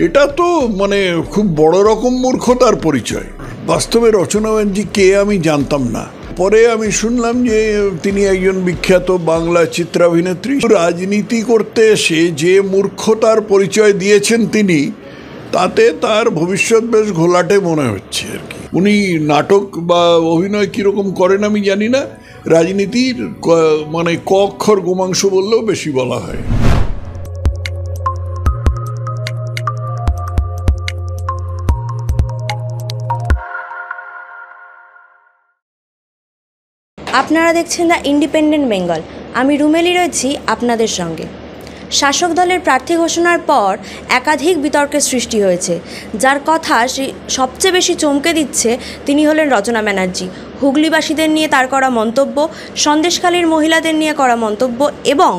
এটা তো মানে খুব বড় রকম মূর্খতার পরিচয়। বাস্তবে রচনা ব্যানার্জি কে আমি জানতাম না, পরে আমি শুনলাম যে তিনি একজন বিখ্যাত বাংলা চিত্রাভিনেত্রী। রাজনীতি করতে এসে যে মূর্খতার পরিচয় দিয়েছেন তিনি, তাতে তার ভবিষ্যৎ বেশ ঘোলাটে মনে হচ্ছে আর কি। উনি নাটক বা অভিনয় কীরকম করেন আমি জানি না, রাজনীতির মানে ক অক্ষর গোমাংস বললেও বেশি বলা হয়। আপনারা দেখছেন দ্য ইন্ডিপেন্ডেন্ট বেঙ্গল। আমি রুমেলি রয়েছি আপনাদের সঙ্গে। শাসক দলের প্রার্থী ঘোষণার পর একাধিক বিতর্কের সৃষ্টি হয়েছে। যার কথা সবচেয়ে বেশি চমকে দিচ্ছে তিনি হলেন রচনা ব্যানার্জি। হুগলিবাসীদের নিয়ে তার করা মন্তব্য, সন্দেশখালীর মহিলাদের নিয়ে করা মন্তব্য এবং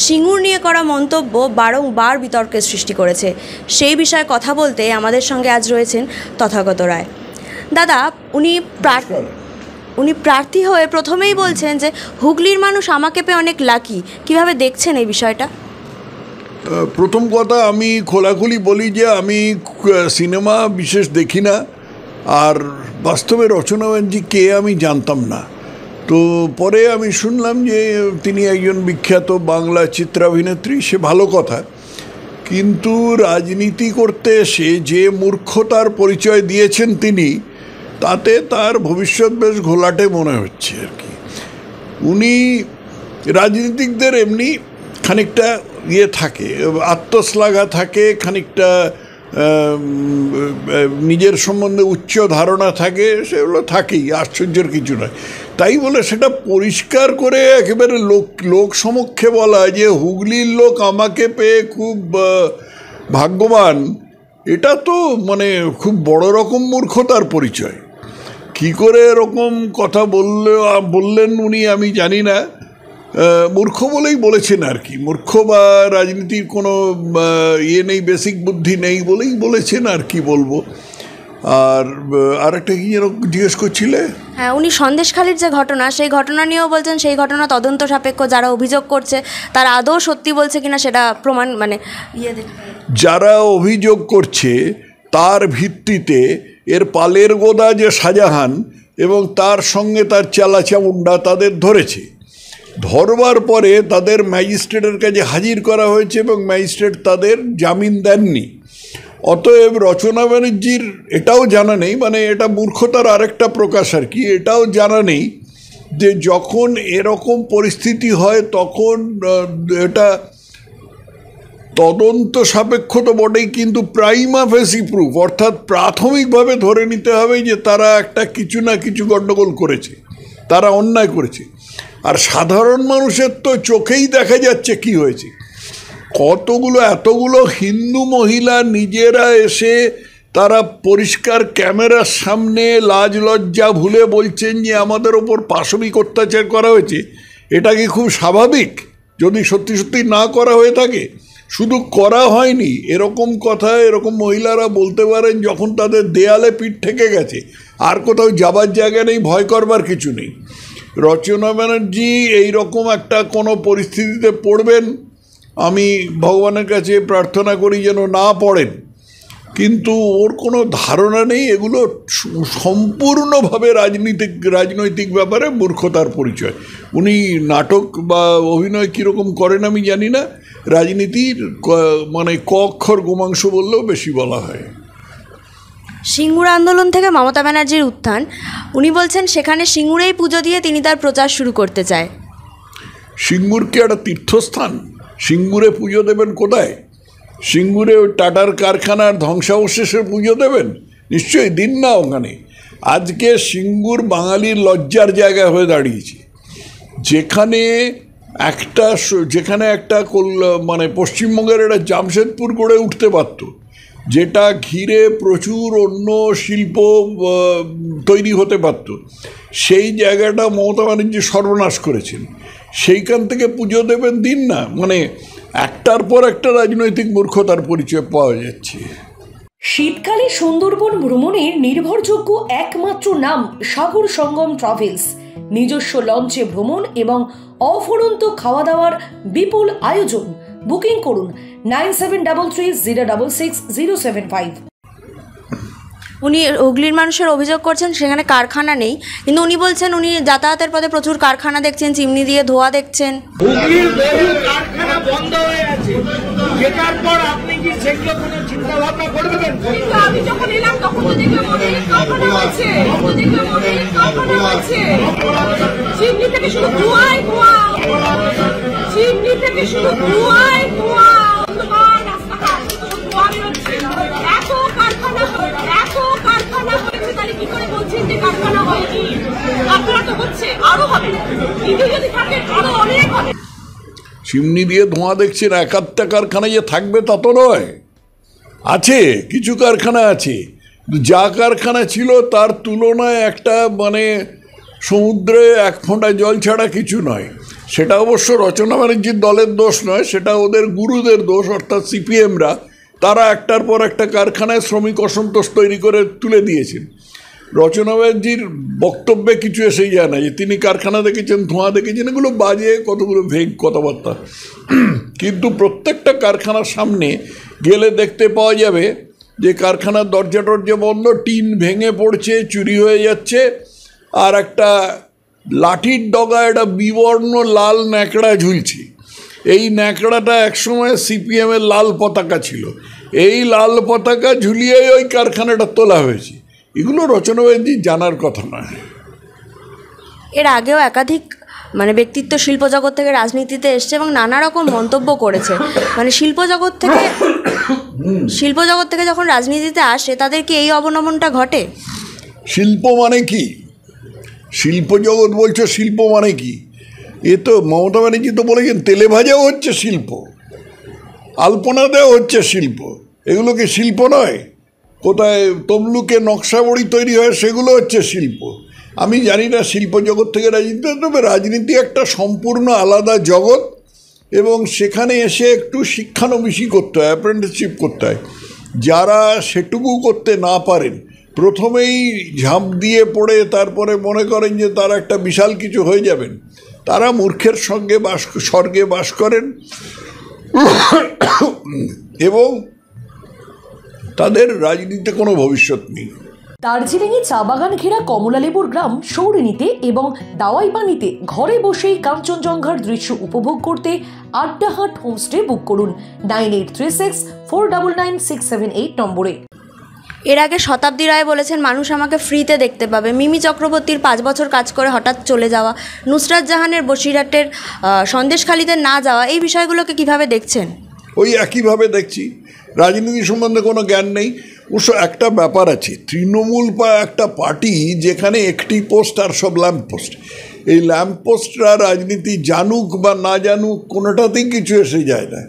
সিঙ্গুর নিয়ে করা মন্তব্য বারংবার বিতর্কের সৃষ্টি করেছে। সেই বিষয়ে কথা বলতে আমাদের সঙ্গে আজ রয়েছেন তথাগত রায়। দাদা, উনি প্রার্থী হয়ে প্রথমেই বলছেন যে হুগলির মানুষ আমাকে পেয়ে অনেক লাকি। কিভাবে দেখছেন এই বিষয়টা? প্রথম কথা, আমি খোলাখুলি বলি যে আমি সিনেমা বিশেষ দেখি না, আর বাস্তবে রচনা ব্যানার্জি কে আমি জানতাম না। তো পরে আমি শুনলাম যে তিনি একজন বিখ্যাত বাংলা চিত্রাভিনেত্রী, সে ভালো কথা, কিন্তু রাজনীতি করতে এসে যে মূর্খতার পরিচয় দিয়েছেন তিনি, তাতে তার ভবিষ্যৎ বেশ ঘোলাটে মনে হচ্ছে আর কি। উনি রাজনীতিকদের এমনি খানিকটা ইয়ে থাকে, আত্মশ্লাঘা থাকে, খানিকটা নিজের সম্বন্ধে উচ্চ ধারণা থাকে, সেগুলো থাকেই, আশ্চর্যের কিছু নয়। তাই বলে সেটা পরিষ্কার করে একেবারে লোক সমক্ষে বলা যে হুগলির লোক আমাকে পেয়ে খুব ভাগ্যবান, এটা তো মানে খুব বড় রকম মূর্খতার পরিচয়। কি করে এরকম কথা বললেন উনি আমি জানি না, মূর্খ বলেই বলেছেন আর কি। মূর্খ বা রাজনীতির কোনো ইয়ে নেই, বেসিক বুদ্ধি নেই বলেই বলেছেন আর কি বলবো। আর একটা কি যেন জিজ্ঞেস করছিলে? হ্যাঁ, উনি সন্দেশখালীর যে ঘটনা, সেই ঘটনা নিয়েও বলছেন সেই ঘটনা তদন্ত সাপেক্ষ, যারা অভিযোগ করছে তারা আদৌ সত্যি বলছে কিনা সেটা প্রমাণ মানে যারা অভিযোগ করছে তার ভিত্তিতে এর পালের গোদা যে শাহজাহান এবং তার সঙ্গে তার চালাচামুন্ডা তাদের ধরেছে। ধরবার পরে তাদের ম্যাজিস্ট্রেটের কাছে হাজির করা হয়েছে এবং ম্যাজিস্ট্রেট তাদের জামিন দেননি। অতএব রচনা ব্যানার্জির এটাও জানা নেই, মানে এটা মূর্খতার আরেকটা প্রকাশ আর কি, এটাও জানা নেই যে যখন এরকম পরিস্থিতি হয় তখন এটা তদন্ত সাপেক্ষ তো বটেই, কিন্তু প্রাইমা ফেসি প্রুফ, অর্থাৎ প্রাথমিকভাবে ধরে নিতে হবে যে তারা একটা কিছু না কিছু গণ্ডগোল করেছে, তারা অন্যায় করেছে। আর সাধারণ মানুষের তো চোখেই দেখা যাচ্ছে কি হয়েছে। এতগুলো হিন্দু মহিলা নিজেরা এসে তারা পরিষ্কার ক্যামেরার সামনে লাজ লজ্জা ভুলে বলছেন যে আমাদের ওপর পাশবিক অত্যাচার করা হয়েছে। এটা কি খুব স্বাভাবিক? যদি সত্যি সত্যি না করা হয়ে থাকে, শুধু করা হয়নি এরকম কথা এরকম মহিলারা বলতে পারেন যখন তাদের দেয়ালে পিঠ ঠেকে গেছে, আর কোথাও যাবার জায়গা নেই, ভয় করবার কিছু নেই। রচনা ব্যানার্জি এইরকম একটা কোনো পরিস্থিতিতে পড়বেন, আমি ভগবানের কাছে প্রার্থনা করি যেন না পড়েন, কিন্তু ওর কোনো ধারণা নেই। এগুলো সম্পূর্ণভাবে রাজনৈতিক ব্যাপারে মূর্খতার পরিচয়। উনি নাটক বা অভিনয় কীরকম করেন আমি জানি না, রাজনীতির মানে ক অক্ষর গোমাংস বললেও বেশি বলা হয়। সিঙ্গুর আন্দোলন থেকে মমতা ব্যানার্জির উত্থান, উনি বলছেন সেখানে সিঙ্গুরেই পুজো দিয়ে তিনি তার প্রচার শুরু করতে চায়। সিঙ্গুর কি একটা তীর্থস্থান? সিঙ্গুরে পুজো দেবেন কোথায়? সিঙ্গুরে ওই টাটার কারখানার ধ্বংসাবশেষে পুজো দেবেন? নিশ্চয়ই দিন না ওখানে। আজকে সিঙ্গুর বাঙালির লজ্জার জায়গা হয়ে দাঁড়িয়েছে, যেখানে একটা মানে পশ্চিমবঙ্গের একটা জামশেদপুর গড়ে উঠতে পারত, যেটা ঘিরে প্রচুর অন্য শিল্প তৈরি হতে পারত। সেই জায়গাটা মমতা ব্যানার্জি সর্বনাশ করেছেন। সেইখান থেকে পুজো দেবেন দিন না, মানে একটার পর একটা রাজনৈতিক মূর্খতার পরিচয় পাওয়া যাচ্ছে। শীতকালে সুন্দরবন ভ্রমণের নির্ভরযোগ্য একমাত্র নাম সাগর সঙ্গম ট্রাভেলস। নিজস্ব লঞ্চে ভ্রমণ এবং অফুরন্ত খাওয়া দাওয়ার বিপুল আয়োজন। বুকিং করুন 9733066075। উনি হুগলির মানুষের অভিযোগ করছেন সেখানে কারখানা নেই, কিন্তু উনি বলছেন উনি যাতায়াতের পথে প্রচুর কারখানা দেখছেন, চিমনি দিয়ে ধোয়া দেখছেন। হুগলির বহু কারখানা বন্ধ হয়ে আছে, যেটার পর আপনি কি সেগুলো কোনো চিন্তা ভাবনা করবেন? আমি যখন এলাম তখন তো দেখলাম অনেক কারখানা আছে, চিমনি থেকে শুধু ধোঁয়ায় ধোঁয়া, চিমনি থেকে শুধু ধোঁয়ায় ধোঁয়া, অন্ধকার রাস্তাঘাট শুধু ধোঁয়া বেরোচ্ছে। এত কারখানা হয়েছে, তাহলে কি করে বলছেন যে কারখানা হয়নি? আপনারা তো হচ্ছে, আরো হবে, কিন্তু যদি থাকে আরো অনেক হবে। চিমনি দিয়ে ধোঁয়া দেখছেন, এক আধটা কারখানা যে থাকবে তা তো নয়, আছে কিছু কারখানা আছে। যা কারখানা ছিল তার তুলনায় একটা মানে সমুদ্রে এক ফোঁটা জল ছাড়া কিছু নয়। সেটা অবশ্য রচনা ব্যানার্জির দলের দোষ নয়, সেটা ওদের গুরুদের দোষ, অর্থাৎ সিপিএমরা। তারা একটার পর একটা কারখানায় শ্রমিক অসন্তোষ তৈরি করে তুলে দিয়েছেন। রচনা ব্যানার্জির বক্তব্যে কিছু এসেই যায় না যে তিনি কারখানা দেখেছেন, ধোঁয়া দেখেছেন, এগুলো বাজে কতগুলো ভেগ কথাবার্তা। কিন্তু প্রত্যেকটা কারখানার সামনে গেলে দেখতে পাওয়া যাবে যে কারখানার দরজা টরজা বন্ধ, টিন ভেঙে পড়ছে, চুরি হয়ে যাচ্ছে, আর একটা লাঠির ডগা একটা বিবর্ণ লাল ন্যাকড়া ঝুলছে। এই ন্যাকড়াটা একসময় সিপিএমের লাল পতাকা ছিল, এই লাল পতাকা ঝুলিয়েই ওই কারখানাটা তোলা হয়েছে। এগুলো রচনা ব্যানার্জি জানার কথা নয়। এর আগেও একাধিক ব্যক্তিত্ব শিল্প জগৎ থেকে রাজনীতিতে এসছে এবং নানা রকম মন্তব্য করেছে। শিল্প জগৎ থেকে যখন রাজনীতিতে আসে তাদের কি এই অবনমনটা ঘটে? শিল্প মানে কি? শিল্প জগৎ বলছো, শিল্প মানে কি? এ তো মমতা ব্যানার্জি তো বলেছেন তেলে ভাজাও হচ্ছে শিল্প, আলপনা দেওয়া হচ্ছে শিল্প। এগুলো কি শিল্প নয়? কোথায় তমলুকে নকশা বড়ি তৈরি হয়, সেগুলো হচ্ছে শিল্প। আমি জানি না শিল্প জগৎ থেকে রাজনীতি, তবে রাজনীতি একটা সম্পূর্ণ আলাদা জগৎ এবং সেখানে এসে একটু শিক্ষানবিশি করতে হয়, অ্যাপ্রেন্টিসশিপ করতে হয়। যারা সেটুকু করতে না পারেন, প্রথমেই ঝাঁপ দিয়ে পড়ে তারপরে মনে করেন যে তারা একটা বিশাল কিছু হয়ে যাবেন, তারা মূর্খের সঙ্গে স্বর্গে বাস করেন এবং তাদের রাজনীতিতে কোনো ভবিষ্যৎ নেই। দার্জিলিংয়ে চা বাগান ঘেরা কমলালেবুর গ্রাম সৌরিনীতে এবং দাওয়াইপানিতে ঘরে বসেই কাঞ্চনজঙ্ঘার দৃশ্য উপভোগ করতে আড্ডাহাট হোমস্টে বুক করুন 9836499678 নম্বরে। এর আগে শতাব্দী রায় বলেছেন মানুষ আমাকে ফ্রিতে দেখতে পাবে। মিমি চক্রবর্তীর 5 বছর কাজ করে হঠাৎ চলে যাওয়া, নুসরাত জাহানের বসিরহাটের সন্দেশখালিতে না যাওয়া, এই বিষয়গুলোকে কিভাবে দেখছেন? ওই একইভাবে দেখছি। রাজনীতি সম্বন্ধে কোনো জ্ঞান নেই। অবশ্য একটা ব্যাপার আছে, তৃণমূল একটা পার্টি যেখানে একটি পোস্ট আর সব ল্যাম্প পোস্ট। এই ল্যাম্প পোস্টরা রাজনীতি জানুক বা না জানুক কোনোটাতেই কিছু এসে যায় না।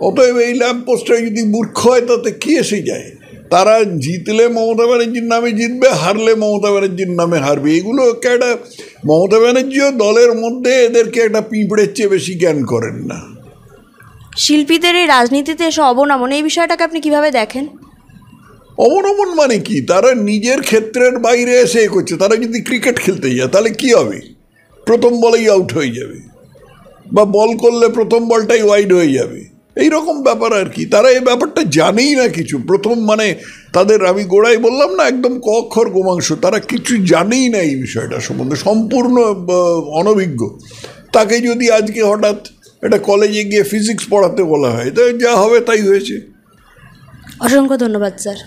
অতএব এই ল্যাম্প পোস্টরা যদি মূর্খ হয় তাতে কী এসে যায়? তারা জিতলে মমতা ব্যানার্জির নামে জিতবে, হারলে মমতা ব্যানার্জির নামে হারবে। এগুলো একটা মমতা ব্যানার্জিও দলের মধ্যে এদেরকে একটা পিঁপড়ের চেয়ে বেশি জ্ঞান করেন না। শিল্পীদের এই রাজনীতিতে এসে অবনমন, এই বিষয়টাকে আপনি কিভাবে দেখেন? অবনমন মানে কি? তারা নিজের ক্ষেত্রের বাইরে এসে করছে। তারা যদি ক্রিকেট খেলতে যায় তাহলে কি হবে? প্রথম বলেই আউট হয়ে যাবে, বা বল করলে প্রথম বলটাই ওয়াইড হয়ে যাবে, এই রকম ব্যাপার আর কি। তারা এই ব্যাপারটা জানেই না কিছু। প্রথম তাদের আমি গোড়ায় বললাম না, একদম ক অক্ষর গোমাংস। তারা কিছু জানেই না এই বিষয়টা সম্বন্ধে, সম্পূর্ণ অনভিজ্ঞ। তাকে যদি আজকে হঠাৎ একটা কলেজে গিয়ে ফিজিক্স পড়াতে বলা হয়, তো যা হবে তাই হয়েছে। অসংখ্য ধন্যবাদ স্যার।